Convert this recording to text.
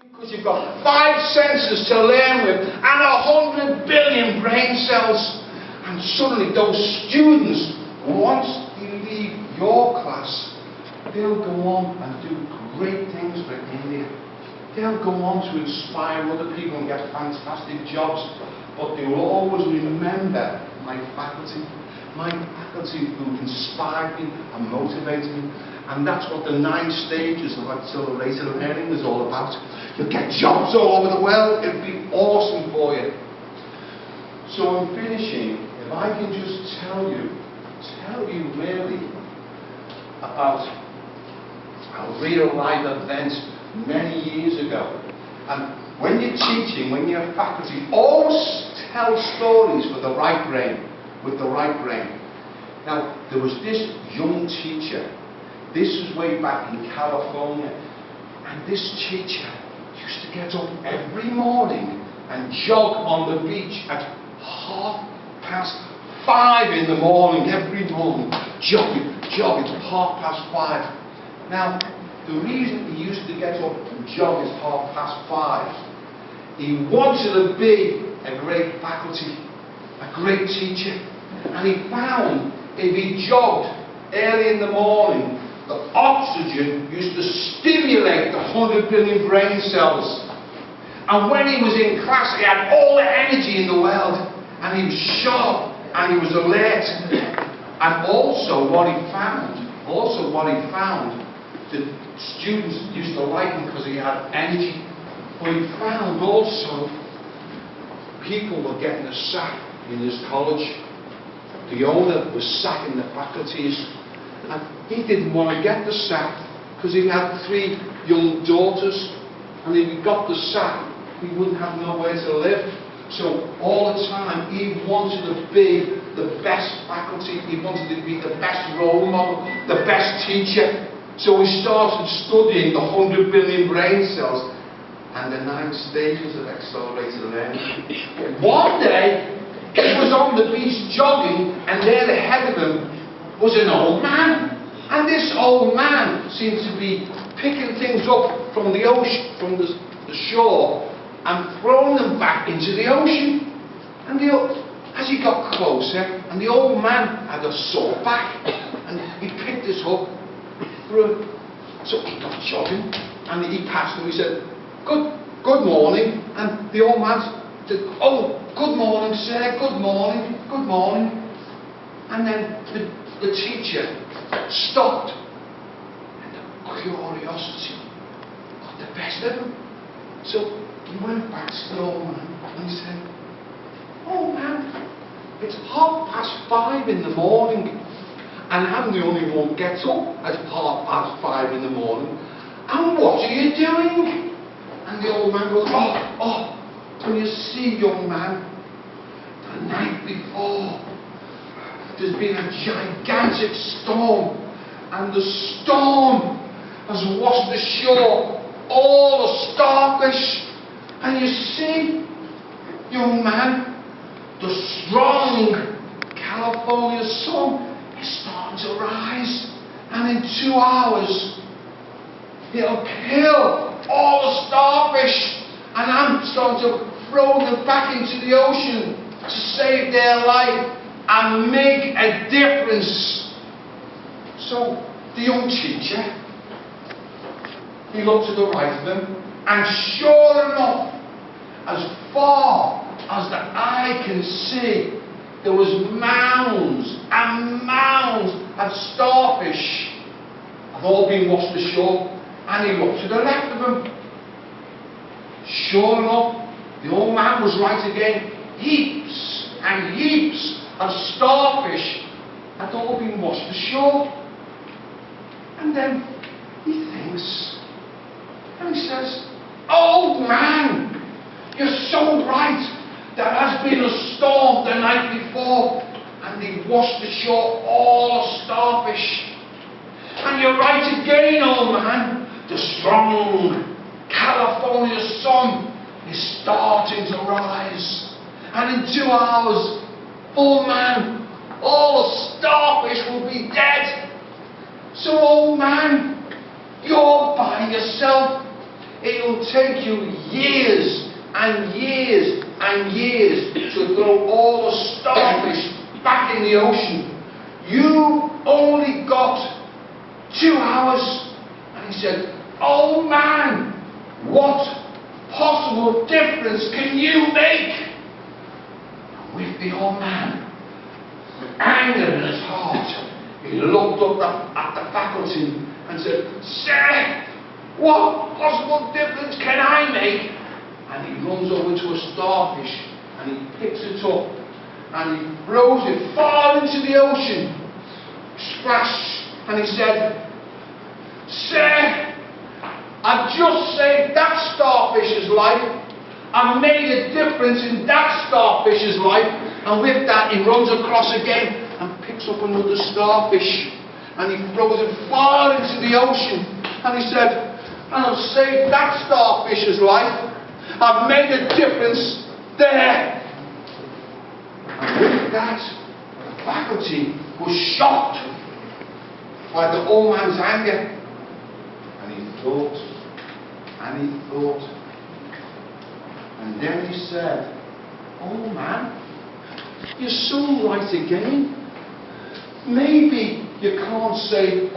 Because you've got 5 senses to learn with and 100 billion brain cells. And suddenly those students, once they leave your class, they'll go on and do great things for India. They'll go on to inspire other people and get fantastic jobs. But they will always remember my faculty who inspired me and motivated me. And that's what the 9 stages of accelerated learning is all about. You'll get jobs all over the world. It'll be awesome for you. So I'm finishing. If I can just tell you really about a real life event many years ago. And when you're teaching, when you're faculty, always tell stories with the right brain. Now, there was this young teacher. This was way back in California. And this teacher used to get up every morning and jog on the beach at 5:30 in the morning, every morning. Jogging, 5:30. Now, the reason he used to get up and jog at 5:30, he wanted to be a great faculty, a great teacher. And he found if he jogged early in the morning, the oxygen used to stimulate the 100 billion brain cells. And when he was in class, he had all the energy in the world. And he was sharp and he was alert. And also what he found, the students used to like him because he had energy. But he found also people were getting a sack in his college. The owner was sacking the faculties. And he didn't want to get the sack because he had 3 young daughters, and if he got the sack, he wouldn't have nowhere to live. So all the time he wanted to be the best faculty, he wanted to be the best role model, the best teacher. So he started studying the 100 billion brain cells and the 9 stages of accelerated learning. One day he was on the beach jogging, and there ahead of him was an old man. And this old man seemed to be picking things up from the ocean, from the shore, and throwing them back into the ocean. And as he got closer, and the old man had a sore back, and he picked this up, so he got jogging, and he passed him. He said, good morning. And the old man said, oh, good morning, sir, good morning. And then the teacher stopped, and the curiosity got the best of him. So he went back to the old man and he said, "Oh man, it's 5:30 in the morning, and I'm the only one who gets up at 5:30 in the morning. And what are you doing?" And the old man goes, "Oh, you see, young man, the night before, there's been a gigantic storm, and the storm has washed ashore all the starfish. And you see, young man, the strong California sun is starting to rise, and in 2 hours, it'll kill all the starfish, and I'm starting to throw them back into the ocean to save their life and make a difference." So the young teacher, he looked to the right of him, and sure enough, as far as the eye can see, there was mounds and mounds of starfish have all been washed ashore. And he looked to the left of him. Sure enough, the old man was right again. Heaps and heaps of starfish had all been washed ashore. And then he thinks, and he says, "Old man, you're so right. There has been a storm the night before, and they washed ashore all the starfish. And you're right again, old man. The strong California sun is starting to rise. And in 2 hours, old man, all the starfish will be dead. So, old man, you're by yourself. It'll take you years and years and years to throw all the starfish back in the ocean. You only got 2 hours. And he said, "Oh man, what possible difference can you make?" And with the old man, with anger in his heart, he looked up at the faculty and said, "Sir, what possible difference can I make?" And he runs over to a starfish and he picks it up and he throws it far into the ocean. Splash! And he said, "Sir, I've just saved that starfish's life. I made a difference in that starfish's life." And with that he runs across again and picks up another starfish and he throws it far into the ocean. And he said, "I've saved that starfish's life. I've made a difference there." And with that, the faculty was shocked by the old man's anger. And he thought, and he thought. And then he said, "Oh man, you're so right again. Maybe you can't say